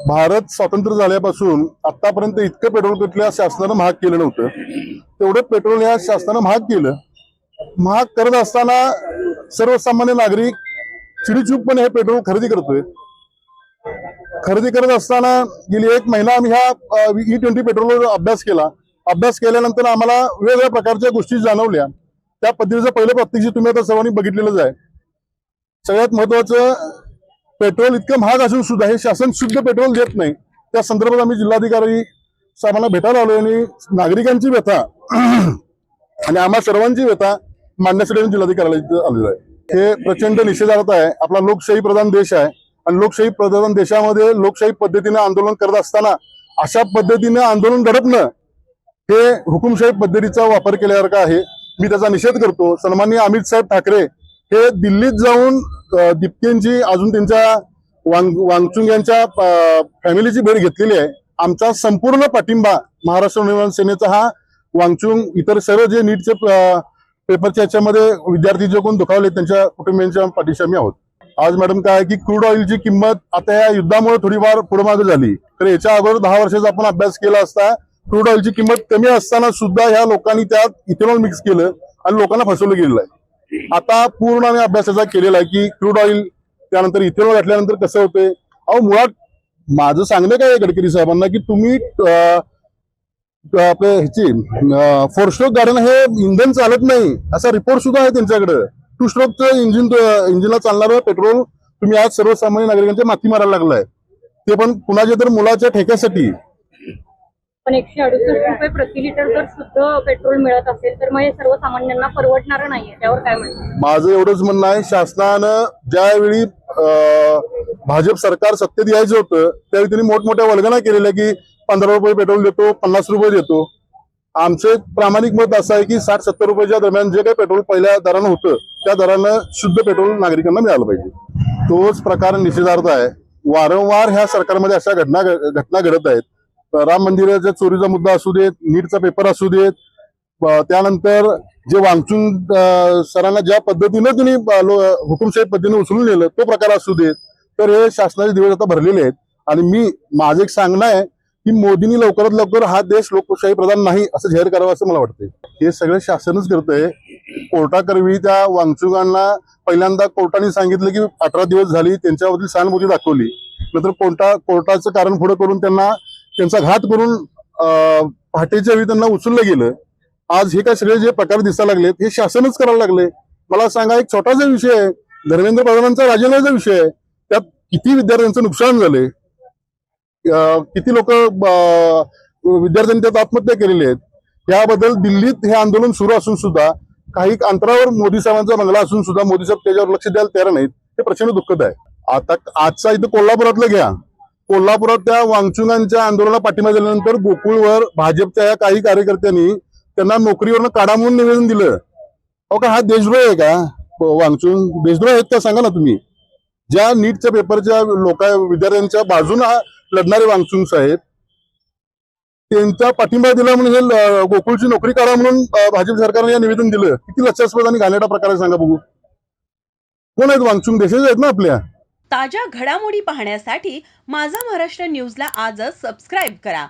भारत स्वतंत्र झाल्यापासून आतापर्यंत इतकं पेट्रोल कुठल्या शासनानं महाग केलं नव्हतं. तेवढं पेट्रोल या शासनानं महाग केलं. महाग करत असताना सर्वसामान्य नागरिक चिडीचूपपणे हे पेट्रोल खरेदी करतोय. खरेदी करत असताना गेली एक महिना आम्ही ह्या E20 पेट्रोलवर अभ्यास केला. अभ्यास केल्यानंतर आम्हाला वेगवेगळ्या प्रकारच्या गोष्टी जाणवल्या. त्या पद्धतीचं पहिलं प्रात्यक्षिक तुम्ही आता सर्वांनी बघितलेलंच आहे. सगळ्यात महत्वाचं, पेट्रोल इतकं महाग असून सुद्धा हे शासन शुद्ध पेट्रोल देत नाही. त्या संदर्भात आम्ही जिल्हाधिकारी साहेबांना भेटायला आलो आणि नागरिकांची व्यथा आणि आम्हा सर्वांची व्यथा मांडण्यासाठी जिल्हाधिकाऱ्याला आलेलो आहे. हे प्रचंड निषेधार्थ आहे. आपला लोकशाही प्रधान देश आहे आणि लोकशाही प्रधान देशामध्ये लोकशाही पद्धतीने आंदोलन करत असताना अशा पद्धतीने आंदोलन घडतणं हे हुकुमशाही पद्धतीचा वापर केल्यासारखं आहे. मी त्याचा निषेध करतो. सन्माननीय अमित साहेब ठाकरे हे दिल्लीत जाऊन दीप्तींची अजून त्यांच्या वांगचुंग यांच्या फॅमिलीची भेट घेतलेली आहे. आमचा संपूर्ण पाठिंबा महाराष्ट्र नवनिर्माण सेनेचा हा वांगचुंग इतर सर्व जे नीटचे पेपरच्या याच्यामध्ये विद्यार्थी जे कोण दुखावले त्यांच्या कुटुंबियांच्या पाठीशी आम्ही आहोत. आज मॅडम काय की क्रूड ऑइलची किंमत आता या युद्धामुळे थोडीफार पुढेमागे झाली, तर याच्या अगोदर 10 वर्षाचा आपण अभ्यास केला असता क्रूड ऑइलची किंमत कमी असताना सुद्धा ह्या लोकांनी त्यात इथेनॉल मिक्स केलं आणि लोकांना फसवलं गेलेलं आहे. आता पूर्ण आम्ही अभ्यासाचा केलेला आहे की क्रूड ऑइल त्यानंतर इथेनॉल घातल्यानंतर कसं होतंय. अहो मुळात माझं सांगणं काय आहे गडकरी साहेबांना की तुम्ही आपल्या ह्याची 4 स्ट्रोक गाड्यांना हे इंधन चालत नाही असा रिपोर्ट सुद्धा आहे त्यांच्याकडे. 2 स्ट्रोकचं इंजिनला चालणारं पेट्रोल तुम्ही आज सर्वसामान्य नागरिकांच्या माथी मारायला लागलाय, ते पण कुणाच्या तर मुलाच्या ठेक्यासाठी. पण 168 रुपये प्रति लिटर जर शुद्ध पेट्रोल मिळत असेल तर मग हे सर्वसामान्यांना परवडणार नाहीये, त्यावर काय म्हणतात? माझं एवढंच म्हणणं आहे, शासनानं ज्यावेळी भाजप सरकार सत्तेत यायचं होतं त्यावेळी त्यांनी मोठमोठ्या वल्गना केलेल्या की 15 रुपये पेट्रोल देतो, 50 रुपये देतो. आमचे प्रामाणिक मत असं आहे की 60-70 रुपयाच्या दरम्यान जे काही पेट्रोल पहिल्या दरानं होतं त्या दरानं शुद्ध पेट्रोल नागरिकांना मिळालं पाहिजे. तोच प्रकार निषेधार्थ आहे. वारंवार ह्या सरकारमध्ये अशा घटना घडत आहेत. राम मंदिराच्या चोरीचा मुद्दा असू देत, नीटचा पेपर असू देत, त्यानंतर जे वांगचुंग सरांना ज्या पद्धतीनं त्यांनी हुकुमशाही पद्धतीने उचलून नेलं तो प्रकार असू देत, तर हे शासनाचे दिवस आता भरलेले आहेत. आणि माझं एक सांगणं आहे की मोदींनी लवकरात लवकर हा देश लोकशाही प्रधान नाही असं जाहीर करावं असं मला वाटतंय. हे सगळं शासनच करतंय. कोर्टाकरवी त्या वांगचुंगांना पहिल्यांदा कोर्टाने सांगितलं की 18 दिवस झाली, त्यांच्यावरती सहानुभूती दाखवली. नंतर कोर्टाचं कारण पुढे करून त्यांचा घात करून पहाटेच्या वेळी त्यांना उचललं गेलं. आज हे काय सगळे जे प्रकार दिसायला लागलेत हे शासनच करायला लागले. मला सांगा, एक छोटासा विषय आहे, धर्मेंद्र प्रधानांचा राजीनाम्याचा विषय आहे, त्यात किती विद्यार्थ्यांचं नुकसान झालंय, किती लोक विद्यार्थ्यांनी त्यात आत्महत्या केलेली आहेत. याबद्दल दिल्लीत हे आंदोलन सुरू असून सुद्धा काही अंतरावर मोदी साहेबांचा बंगला असून सुद्धा मोदी साहेब त्याच्यावर लक्ष द्यायला तयार नाहीत. हे प्रचंड दुःखद आहे. आता आजचा इथं कोल्हापुरातलं घ्या. कोल्हापुरात त्या वांगचुंगांच्या आंदोलनाला पाठिंबा दिल्यानंतर गोकुळवर भाजपच्या या काही कार्यकर्त्यांनी त्यांना नोकरीवरनं काढा म्हणून निवेदन दिलं. अहो का हा देशद्रोह आहे का? वांगचुंग देशद्रोह आहेत का सांगा ना तुम्ही. ज्या नीटच्या पेपरच्या विद्यार्थ्यांच्या बाजूने लढणारे वांगचुंग साहेब त्यांचा पाठिंबा दिला म्हणून हे गोकुळची नोकरी काढा म्हणून भाजप सरकारने या निवेदन दिलं. किती लक्षास्पद आणि घाणेरडा प्रकार आहे सांगा बघू. कोण आहेत वांगचुंग? देशाचे आहेत ना आपल्या. ताज्या घडामोडी पाहण्यासाठी माझा महाराष्ट्र न्यूजला आजच सबस्क्राईब करा.